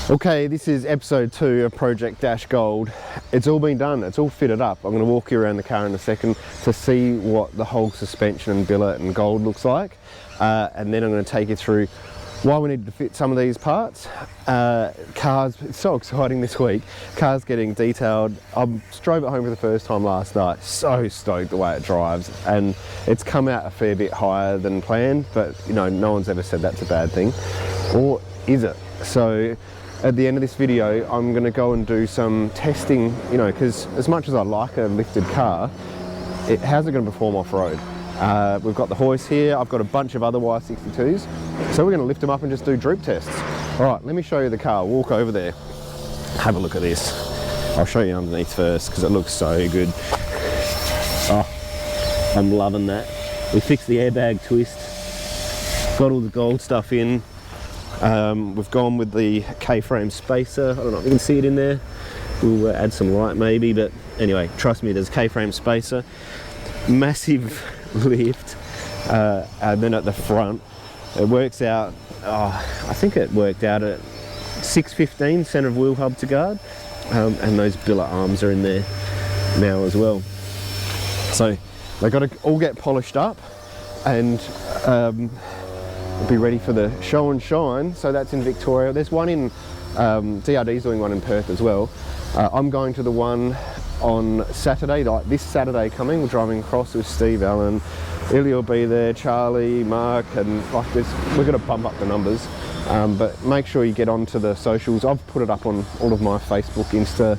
Okay, this is episode 2 of Project Gold. It's all been done, it's all fitted up. I'm going to walk you around the car in a second to see what the whole suspension and billet and gold looks like. And then I'm going to take you through why we need to fit some of these parts. Cars, it's so exciting this week. Cars getting detailed. I drove it home for the first time last night. So stoked the way it drives. And it's come out a fair bit higher than planned, but you know, no one's ever said that's a bad thing. Or is it? So at the end of this video, I'm going to go and do some testing, you know, because as much as I like a lifted car, how's it going to perform off-road? We've got the hoist here, I've got a bunch of other Y62s, so we're going to lift them up and just do droop tests. Alright, let me show you the car, walk over there, have a look at this. I'll show you underneath first because it looks so good. Oh, I'm loving that. We fixed the airbag twist, got all the gold stuff in. We've gone with the K-frame spacer. I don't know if you can see it in there. We'll add some light maybe, but anyway, trust me, there's K-frame spacer. Massive lift, and then at the front, it works out, I think it worked out at 615 centre of wheel hub to guard, and those billet arms are in there now as well. So they've got to all get polished up and be ready for the show and shine. So that's in Victoria. There's one in DRD's doing one in Perth as well. I'm going to the one on Saturday, like this Saturday coming. We're driving across with Steve, Allen, Ilya will be there, Charlie, Mark, and like this. We're going to bump up the numbers, but make sure you get onto the socials. I've put it up on all of my Facebook, Insta,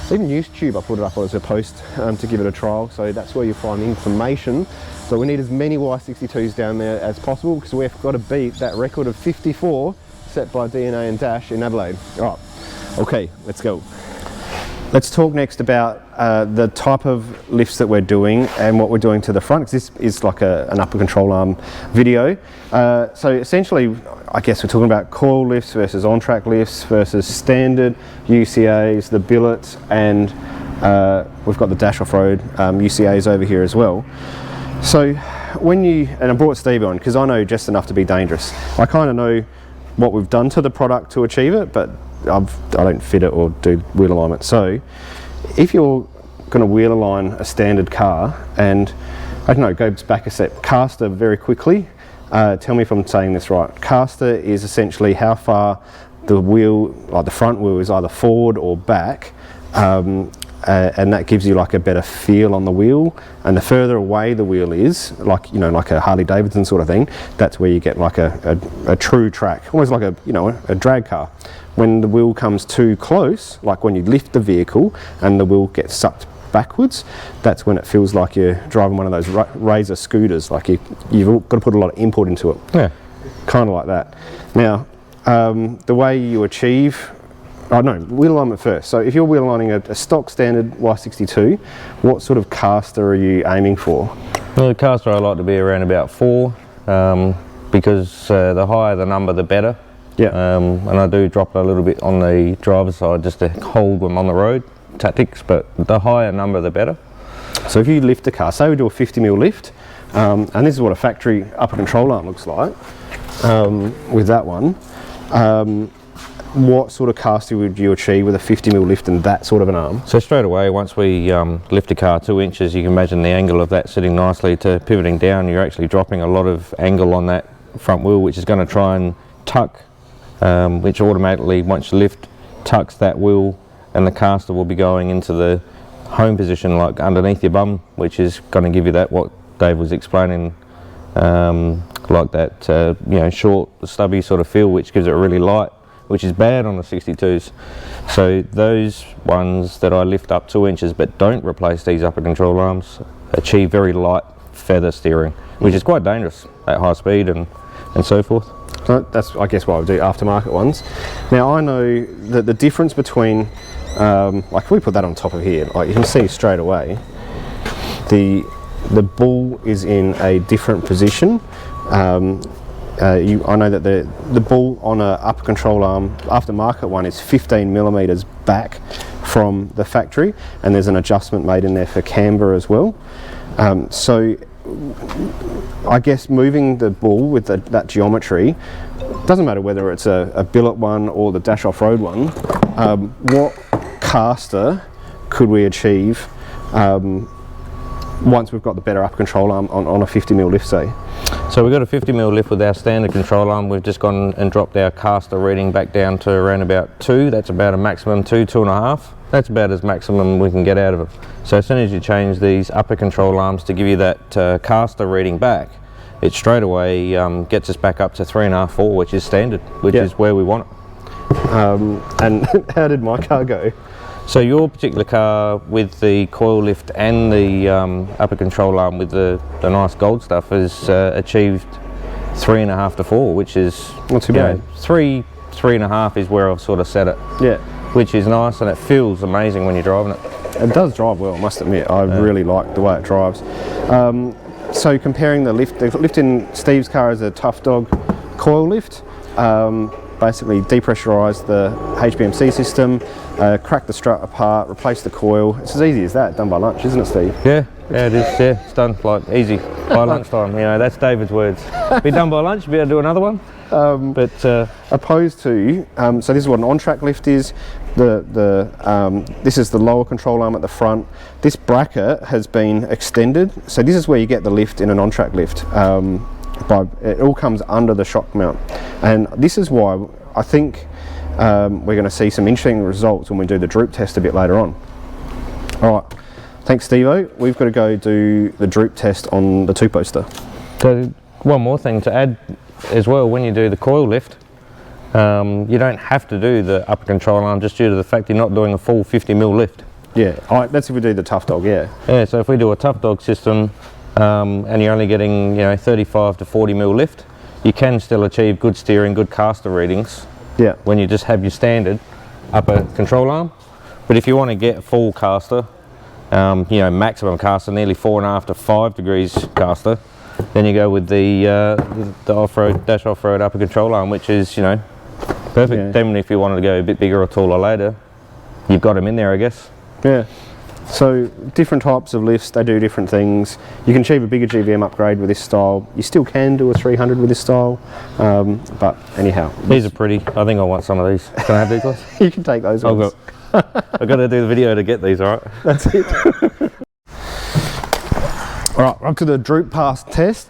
even YouTube. I put it up as a post to give it a trial, so that's where you'll find information. So we need as many Y62s down there as possible because we've got to beat that record of 54 set by DNA and Dash in Adelaide. All right, okay, let's go. Let's talk next about the type of lifts that we're doing and what we're doing to the front, because this is like an upper control arm video. So essentially, I guess we're talking about coil lifts versus on-track lifts versus standard UCAs, the billets, and we've got the Dash off-road UCAs over here as well. So when you, and I brought Steve on because I know just enough to be dangerous. I kind of know what we've done to the product to achieve it, but I don't fit it or do wheel alignment. So if you're going to wheel align a standard car, and I don't know, go back a step, caster very quickly, tell me if I'm saying this right. Caster is essentially how far the wheel, like the front wheel, is either forward or back, and that gives you like a better feel on the wheel. And the further away the wheel is, like, you know, like a Harley Davidson sort of thing, that's where you get like a true track, almost like a drag car. When the wheel comes too close, like when you lift the vehicle and the wheel gets sucked backwards, that's when it feels like you're driving one of those razor scooters, like you've got to put a lot of input into it. Yeah, kind of like that. Now, the way you achieve, wheel alignment first. So if you're wheel aligning a stock standard Y62, what sort of caster are you aiming for? Well, the caster I like to be around about 4, because the higher the number the better. Yeah. And I do drop it a little bit on the driver's side just to hold them on the road, tactics, but the higher number the better. So if you lift the car, say we do a 50mm lift, and this is what a factory upper control arm looks like with that one, what sort of caster would you achieve with a 50mm lift and that sort of an arm? So straight away, once we lift the car 2 inches, you can imagine the angle of that sitting nicely to pivoting down. You're actually dropping a lot of angle on that front wheel, which is going to try and tuck, which automatically, once you lift, tucks that wheel, and the caster will be going into the home position, like underneath your bum, which is going to give you that, what Dave was explaining, like that you know, short, stubby sort of feel, which gives it really light, which is bad on the 62s. So those ones that I lift up 2 inches but don't replace these upper control arms achieve very light feather steering, which is quite dangerous at high speed and so forth. So that's, I guess, what I would do aftermarket ones. Now I know that the difference between, like if we put that on top of here, like you can see straight away, the ball is in a different position. I know that the ball on a upper control arm aftermarket one is 15mm back from the factory, and there's an adjustment made in there for camber as well. So I guess moving the ball with that geometry doesn't matter whether it's a billet one or the dash off-road one, what caster could we achieve once we've got the better upper control arm on a 50mm lift, say? So we've got a 50mm lift with our standard control arm. We've just gone and dropped our caster reading back down to around about 2. That's about a maximum 2.5. That's about as maximum we can get out of it. So as soon as you change these upper control arms to give you that caster reading back, it straight away gets us back up to 3.5, 4, which is standard, which is where we want it. And how did my car go? So your particular car with the coil lift and the upper control arm with the nice gold stuff has achieved 3.5 to 4, which is not too bad. 3.5 is where I've sort of set it. Yeah. Which is nice, and it feels amazing when you're driving it. It does drive well, I must admit. I really like the way it drives. So comparing the lift in Steve's car is a Tough Dog coil lift. Basically depressurise the HPMC system, crack the strut apart, replace the coil. It's as easy as that, done by lunch, isn't it, Steve? Yeah, it is. Yeah, it's done like easy by lunchtime. You know, that's David's words. Be done by lunch, be able to do another one. Opposed to, so this is what an on-track lift is. This is the lower control arm at the front. This bracket has been extended, so this is where you get the lift in an on-track lift. It all comes under the shock mount, and this is why I think we're going to see some interesting results when we do the Droop test a bit later on. All right, thanks Steve-O. We've got to go do the Droop test on the 2-poster. So one more thing to add as well, when you do the coil lift, you don't have to do the upper control arm just due to the fact you're not doing a full 50mm lift. Yeah, that's if we do the Tough Dog, yeah. Yeah, so if we do a Tough Dog system and you're only getting 35 to 40mm lift, you can still achieve good steering, good caster readings when you just have your standard upper control arm. But if you want to get full caster, maximum caster, nearly 4.5 to 5 degrees caster, then you go with the off-road, dash off-road upper control arm, which is, perfect. Yeah. Then if you wanted to go a bit bigger or taller later, you've got them in there, I guess. Yeah. So different types of lifts, they do different things. You can achieve a bigger GVM upgrade with this style. You still can do a 300 with this style, but anyhow. These are pretty. I think I want some of these. Can I have these ones? You can take those ones. I've got to do the video to get these, all right? That's it. All right, we're up to the Droop pass test.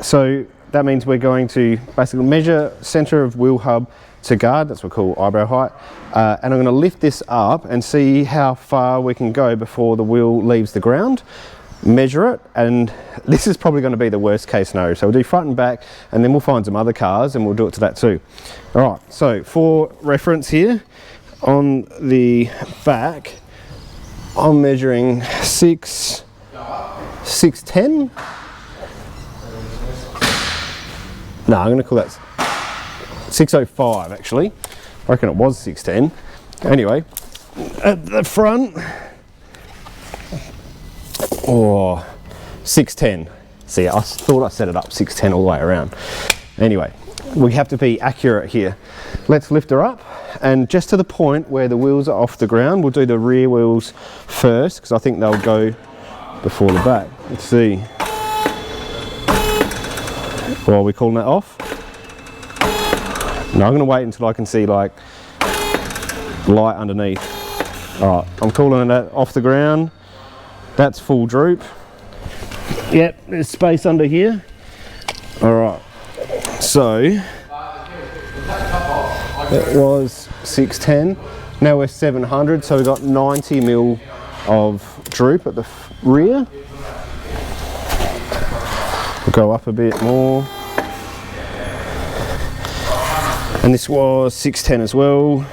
So that means we're going to basically measure center of wheel hub to guard, that's what we call eyebrow height, and I'm going to lift this up and see how far we can go before the wheel leaves the ground, measure it, and this is probably going to be the worst case scenario. So we'll do front and back, and then we'll find some other cars and we'll do it to that too. All right, so for reference here, on the back, I'm measuring 6'10". No, I'm going to call that 6'05" actually. I reckon it was 6'10". Anyway, at the front, 6'10". See, I thought I set it up 6'10" all the way around. Anyway, we have to be accurate here. Let's lift her up, and just to the point where the wheels are off the ground, we'll do the rear wheels first because I think they'll go before the back. Let's see. Well, are we calling that off? No, I'm going to wait until I can see like light underneath. All right, I'm calling that off the ground. That's full Droop. Yep, there's space under here. All right, so it was 6'10". Now we're 700, so we've got 90mm of Droop at the rear. We'll go up a bit more. And this was 6'10" as well.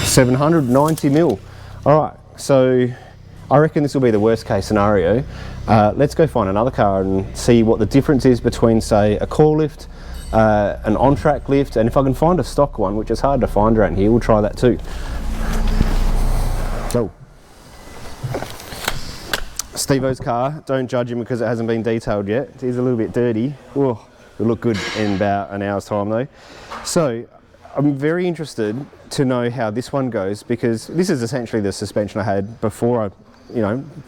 790mm. All right, so I reckon this will be the worst case scenario. Let's go find another car and see what the difference is between, say, a core lift, an on-track lift, and if I can find a stock one, which is hard to find around here, we'll try that too. So, Steve-O's car, don't judge him because it hasn't been detailed yet. He's a little bit dirty. Whoa. It'll look good in about an hour's time though. So I'm very interested to know how this one goes, because this is essentially the suspension I had before I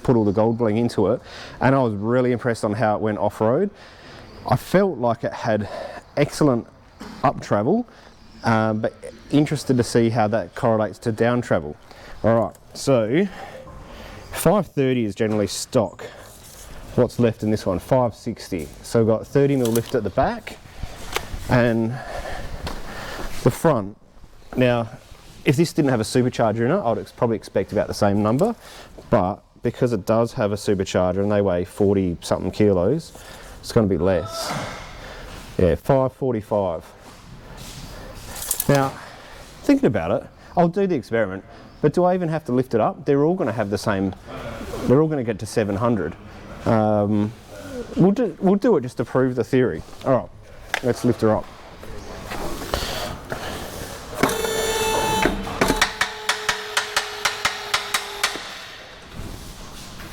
put all the gold bling into it, and I was really impressed on how it went off-road. I felt like it had excellent up travel, but interested to see how that correlates to down travel. All right, so 530 is generally stock. What's left in this one? 560. So we've got 30mm lift at the back and the front. Now, if this didn't have a supercharger in it, I'd probably expect about the same number, but because it does have a supercharger and they weigh 40 something kilos, it's going to be less. Yeah, 545. Now, thinking about it, I'll do the experiment, but do I even have to lift it up? They're all going to have the same, they're all going to get to 700. We'll do it just to prove the theory. All right, let's lift her up.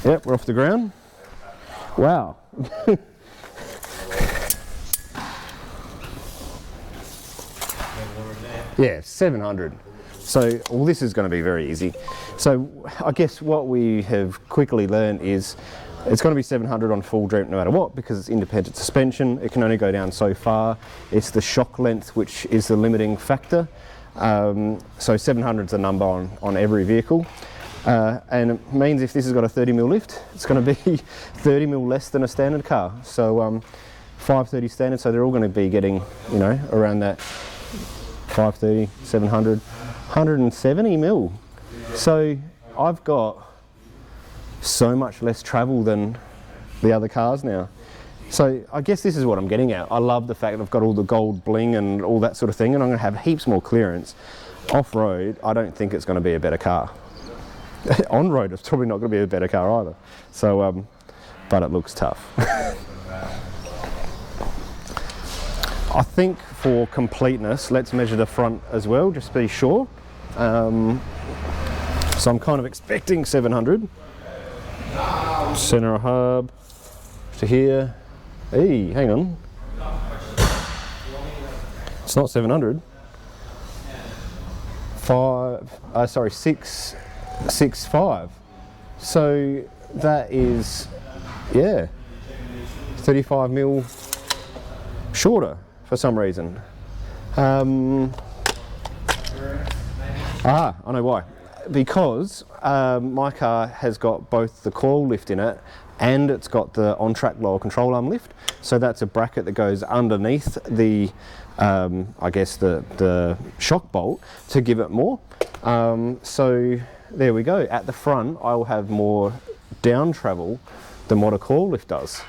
Yep, we're off the ground. Wow. Yeah, 700. So, well, this is going to be very easy. So, I guess what we have quickly learned is it's going to be 700 on full Droop no matter what, because it's independent suspension. It can only go down so far. It's the shock length which is the limiting factor. So 700 is the number on every vehicle. And it means if this has got a 30mm lift, it's going to be 30mm less than a standard car. So 530 standard, so they're all going to be getting, you know, around that 530, 700, 170mm. So I've got so much less travel than the other cars now. So I guess this is what I'm getting at. I love the fact that I've got all the gold bling and all that sort of thing, and I'm going to have heaps more clearance. Off-road, I don't think it's going to be a better car. On-road, it's probably not going to be a better car either. So, but it looks tough. I think for completeness, let's measure the front as well, just to be sure. So I'm kind of expecting 700. Center of hub to here. Hey, hang on. It's not 700. 665. So that is, yeah, 35mm shorter for some reason. I know why. Because my car has got both the coil lift in it and it's got the on-track lower control arm lift. So that's a bracket that goes underneath the, I guess the shock bolt to give it more. So there we go. At the front, I will have more down travel than what a coil lift does.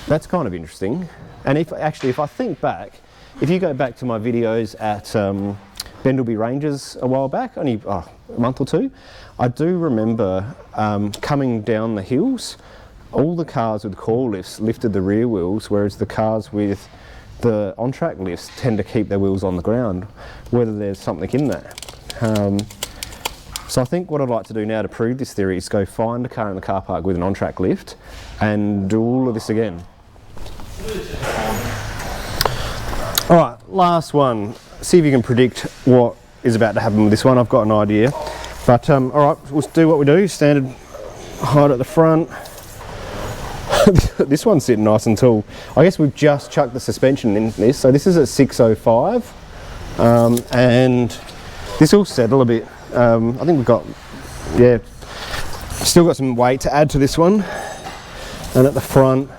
That's kind of interesting. And if I think back, if you go back to my videos at Bendelby Ranges a while back, only a month or two, I do remember coming down the hills, all the cars with coil lifts lifted the rear wheels, whereas the cars with the on-track lifts tend to keep their wheels on the ground, whether there's something in that. So I think what I'd like to do now to prove this theory is go find a car in the car park with an on-track lift and do all of this again. All right, last one. See if you can predict what is about to happen with this one. I've got an idea. But all right, we'll do what we do. Standard height at the front. This one's sitting nice and tall. I guess we've just chucked the suspension in this. So this is at 605. And this will settle a bit. I think we've got, yeah, still got some weight to add to this one. And at the front,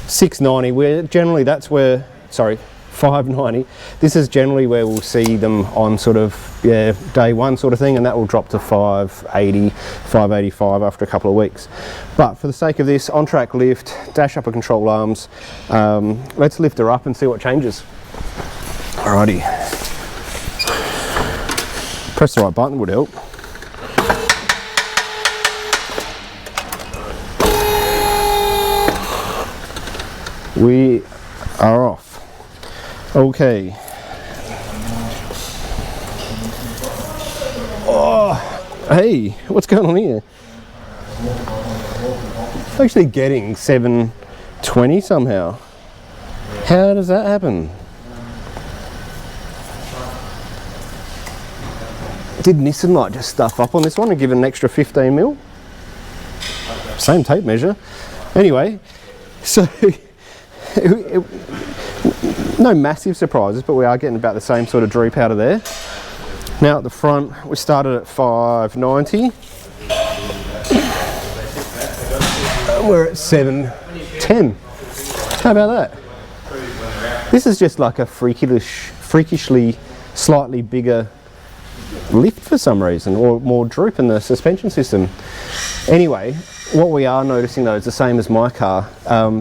690, where generally that's where, sorry, 590. This is generally where we'll see them on sort of, yeah, day one sort of thing, and that will drop to 580, 585 after a couple of weeks. But for the sake of this, on-track lift, dash upper control arms, let's lift her up and see what changes. Alrighty. Press the right button would help. We are off. Okay. Oh, hey, what's going on here? Actually getting 720 somehow. How does that happen? Did Nissan like just stuff up on this one and give it an extra 15mm? Same tape measure. Anyway, so no massive surprises, but we are getting about the same sort of droop out of there. Now at the front, we started at 590. We're at 710. How about that? This is just like a freakishly slightly bigger lift for some reason, or more droop in the suspension system. Anyway, what we are noticing though is the same as my car,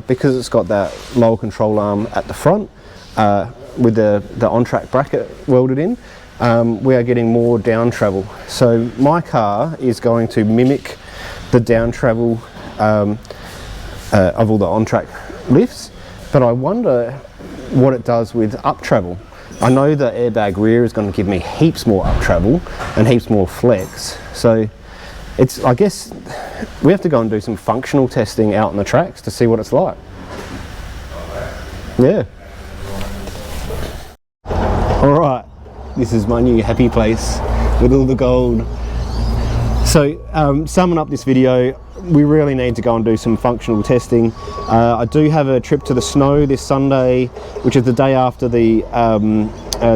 because it's got that lower control arm at the front with the on-track bracket welded in. We are getting more down travel. So my car is going to mimic the down travel of all the on-track lifts, but I wonder what it does with up travel. I know the airbag rear is going to give me heaps more up travel and heaps more flex. So it's, I guess we have to go and do some functional testing out on the tracks to see what it's like. Yeah. All right, this is my new happy place with all the gold. So summing up this video, we really need to go and do some functional testing. I do have a trip to the snow this Sunday, which is the day after the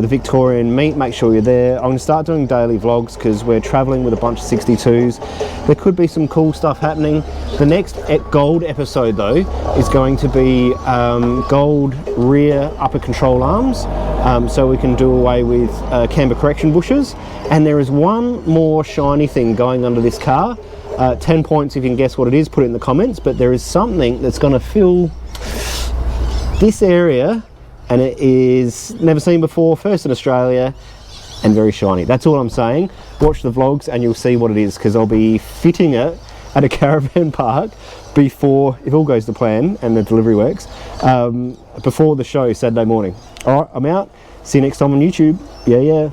Victorian meet. Make sure you're there. I'm going to start doing daily vlogs because we're traveling with a bunch of 62s. There could be some cool stuff happening. The next gold episode though is going to be gold rear upper control arms, so we can do away with camber correction bushes. And there is one more shiny thing going under this car. 10 points if you can guess what it is, put it in the comments, but there is something that's going to fill this area, and it is never seen before, first in Australia, and very shiny. That's all I'm saying. Watch the vlogs and you'll see what it is, because I'll be fitting it at a caravan park before, if all goes to plan and the delivery works, before the show Saturday morning. All right, I'm out. See you next time on YouTube. Yeah.